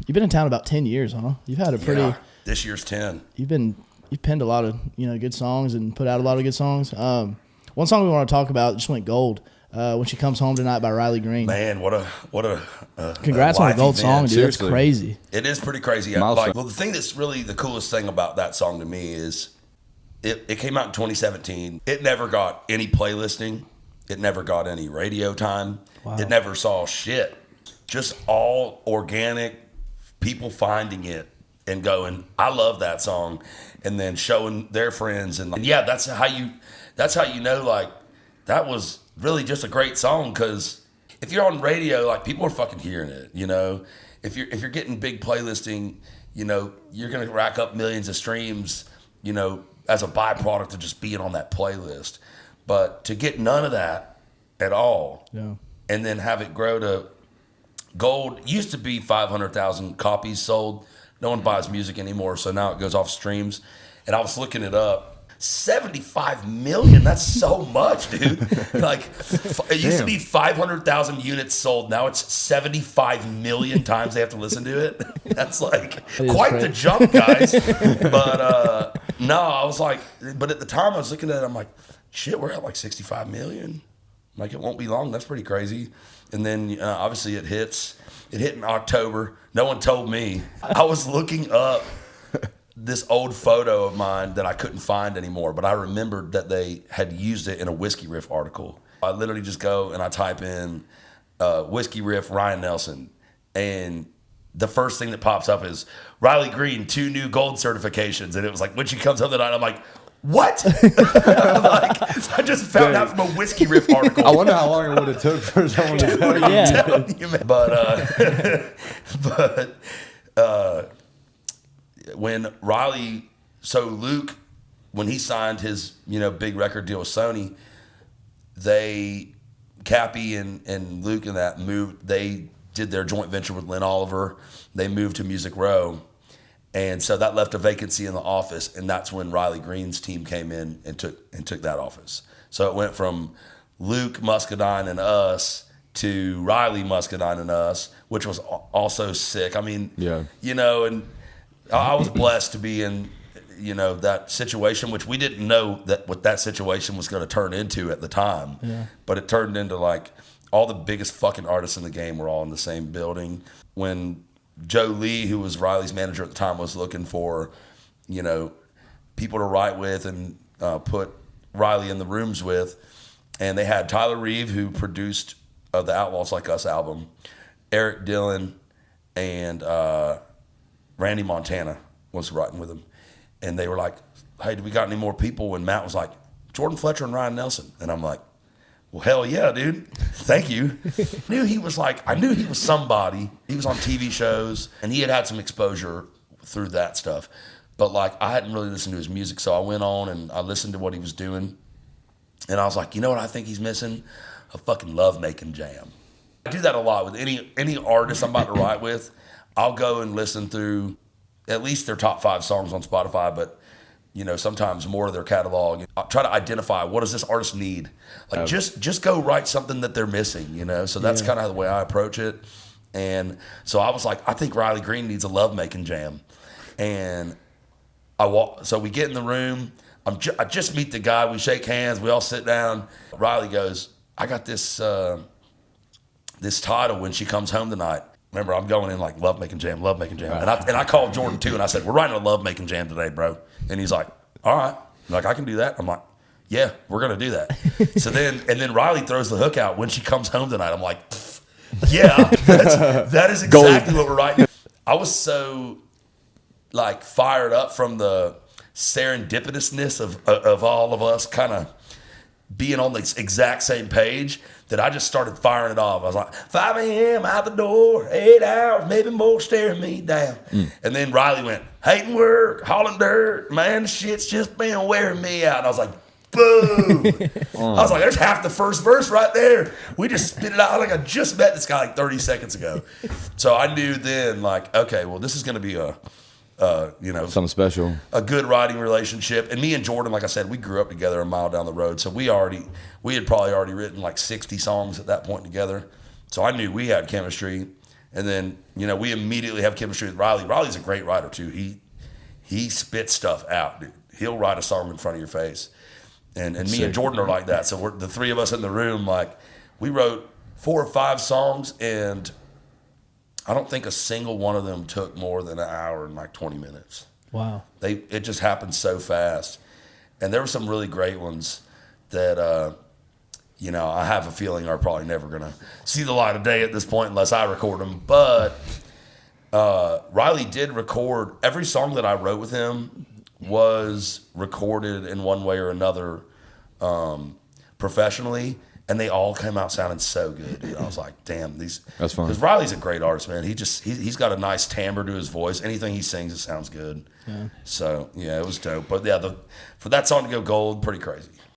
You've been in town about 10 years, huh? You've had a pretty. Yeah, this year's 10. You've penned a lot of good songs and put out a lot of good songs. One song we want to talk about just went gold. When She Comes Home Tonight by Riley Green. Man, what a congrats on a gold song, dude. Seriously. That's crazy. It is pretty crazy. Like, well, the thing that's really the coolest thing about that song to me is it came out in 2017. It never got any playlisting. It never got any radio time. Wow. It never saw shit. Just all organic people finding it and going, I love that song, and then showing their friends, and yeah, that's how you know, like, that was really just a great song, because if you're on radio, like, people are fucking hearing it, if you're getting big playlisting, you're gonna rack up millions of streams, as a byproduct of just being on that playlist. But to get none of that at all, yeah, and then have it grow to gold. Used to be 500,000 copies sold. No one buys music anymore, so now it goes off streams. And I was looking it up. 75 million, that's so much, dude. Like, it used to be 500,000 units sold. Now it's 75 million times they have to listen to it. That's like quite the jump, guys. But no, I was like, but at the time I was looking at it, I'm like, shit, we're at like 65 million. Like, it won't be long. That's pretty crazy. And then obviously it hit in October. No one told me. I was looking up this old photo of mine that I couldn't find anymore, but I remembered that they had used it in a Whiskey Riff article. I literally just go and I type in Whiskey Riff Ryan Nelson, and the first thing that pops up is Riley Green, 2 new gold certifications, and it was like, when she comes home tonight, I'm like, what? Like, I just found out from a Whiskey Riff article. I wonder how long it would have took for someone to tell you. Yeah. I'm telling you, man. But when Riley, so Luke, when he signed his big record deal with Sony, Cappy and Luke and that moved. They did their joint venture with Lynn Oliver. They moved to Music Row. And so that left a vacancy in the office, and that's when Riley Green's team came in and took that office. So it went from Luke Muscadine and us to Riley Muscadine and us, which was also sick. I mean, yeah, and I was blessed to be in that situation, which we didn't know what that situation was going to turn into at the time. Yeah. But it turned into, like, all the biggest fucking artists in the game were all in the same building. When Joe Lee, who was Riley's manager at the time, was looking for, people to write with and put Riley in the rooms with. And they had Tyler Reeve, who produced the Outlaws Like Us album, Eric Dillon, and Randy Montana was writing with him. And they were like, hey, do we got any more people? And Matt was like, Jordan Fletcher and Ryan Nelson. And I'm like, well, hell yeah, dude. Thank you. I knew he was somebody. He was on TV shows, and he had some exposure through that stuff. But, like, I hadn't really listened to his music, so I went on and I listened to what he was doing. And I was like, you know what I think he's missing? A fucking love-making jam. I do that a lot with any artist I'm about to write with. I'll go and listen through at least their top 5 songs on Spotify, but sometimes more of their catalog. I'll try to identify, what does this artist need? Like, just go write something that they're missing, So that's kind of the way I approach it. And so I was like, I think Riley Green needs a love-making jam. And so we get in the room. I just meet the guy. We shake hands. We all sit down. Riley goes, I got this title, When She Comes Home Tonight. Remember, I'm going in like love-making jam. And I called Jordan too, and I said, we're writing a love-making jam today, bro. And he's like, all right. I'm like, I can do that. I'm like, yeah, we're going to do that. So then Riley throws the hook out, When She Comes Home Tonight. I'm like, yeah, that is exactly what we're writing. I was so, like, fired up from the serendipitousness of all of us kind of being on the exact same page that I just started firing it off. I was like, 5 a.m. out the door, 8 hours, maybe more staring me down. And then Riley went, hating work, hauling dirt, man, shit's just been wearing me out. And I was like, boom. I was like, there's half the first verse right there. We just spit it out. Like, I just met this guy like 30 seconds ago. So I knew then, like, okay, well, this is going to be something special, a good writing relationship. And me and Jordan, like I said, we grew up together a mile down the road. So we had probably already written like 60 songs at that point together. So I knew we had chemistry. And then, we immediately have chemistry with Riley. Riley's a great writer, too. He spits stuff out, dude. He'll write a song in front of your face. And me and Jordan are like that. So we're the three of us in the room, like, we wrote 4 or 5 songs, and I don't think a single one of them took more than an hour and like 20 minutes. Wow. It just happened so fast. And there were some really great ones that, I have a feeling are probably never going to see the light of day at this point unless I record them. But Riley did record. Every song that I wrote with him was recorded in one way or another professionally, and they all came out sounding so good. Dude. I was like, damn, these. That's fun. Because Riley's a great artist, man. He's got a nice timbre to his voice. Anything he sings, it sounds good. Yeah. So, yeah, it was dope. But, yeah, for that song to go gold, pretty crazy.